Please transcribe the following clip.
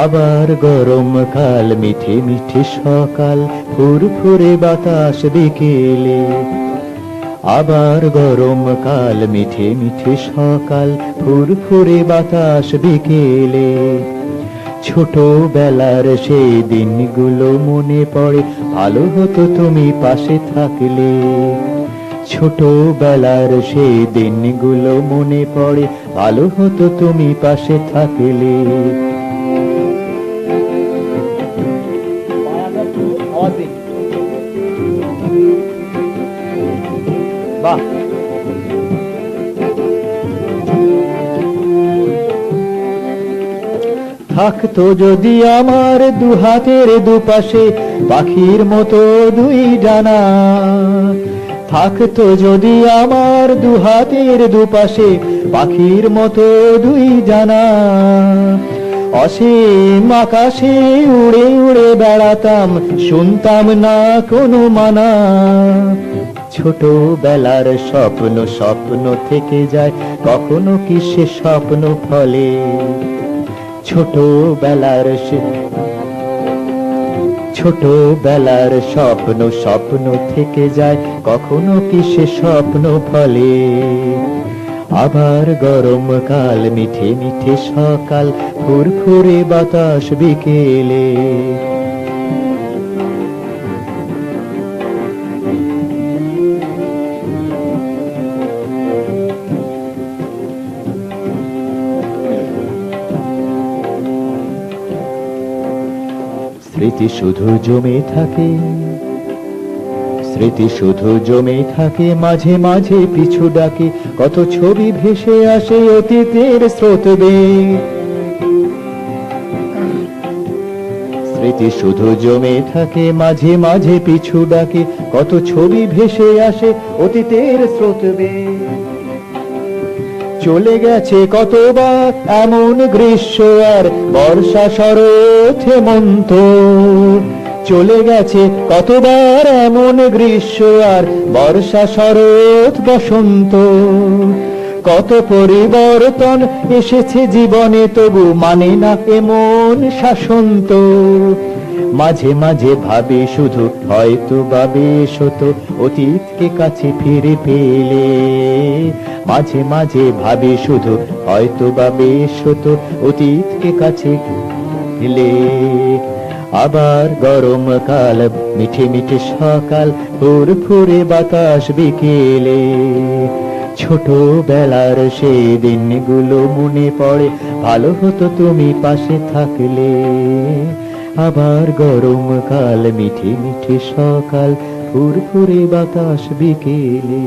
আবার গরমকাল, মিঠে মিঠে সকাল, ফুরফুরে বাতাস বিকেলে। আবার গরমকাল, মিঠে মিঠে সকাল, ফুরফুরে বাতাস বিকেলে। ছোটবেলার সেই দিনগুলো মনে পড়ে, ভালো হতো তুমি পাশে থাকলে। ছোটবেলার সেই দিনগুলো মনে পড়ে, ভালো হতো তুমি পাশে থাকলে। বাহ, থাকতো যদি আমার দু হাতের দুপাশে পাখির মতো দুই ডানা। থাকতো যদি আমার দু হাতের দুপাশে পাখির মতো দুই ডানা। অসীম আকাশে উড়ে উড়ে বেড়াতাম, শুনতাম না কোনো মানা। ছোটবেলার স্বপ্ন স্বপ্ন থেকে যায়, কখনো কি সে স্বপ্ন ফলে? ছোটবেলার স্বপ্ন স্বপ্ন থেকে যায়, কখনো কি সে স্বপ্ন ফলে? আবার গরমকাল, মিঠে মিঠে সকাল, ফুরফুরে বাতাস বিকেলে। স্মৃতি শুধু জমে থাকে, স্মৃতি শুধু জমে থাকে, মাঝে মাঝে পিছু ডাকে, কত ছবি ভেসে আসে অতীতের স্রোত বেয়ে। স্মৃতি শুধু জমে থাকে, মাঝে মাঝে পিছু ডাকে, কত ছবি ভেসে আসে অতীতের স্রোত বেয়ে। চলে গেছে কতবার এমন গ্রীষ্ম আর বর্ষা, শরৎ, হেমন্ত। চলে গেছে কতবার এমন গ্রীষ্ম আর বর্ষা, শরৎ, বসন্ত। কত পরিবর্তন এসেছে জীবনে, তবু মানে না এমন শাসন্ত। মাঝে মাঝে ভাবি শুধু, হয়তো বা বেশ হতো অতীতকে কাছে ফিরে পেলে। মাঝে মাঝে ভাবি শুধু, হয়তো বা বেশ হতো অতীতকে কাছে পেলে। আবার গরমকাল, মিঠে মিঠে সকাল, ফুরফুরে বাতাস বিকেলে। ছোটবেলার সেই দিনগুলো মনে পড়ে, ভালো হতো তুমি পাশে থাকলে। আবার গরমকাল, মিঠে মিঠে সকাল, ফুরফুরে বাতাস বিকেলে।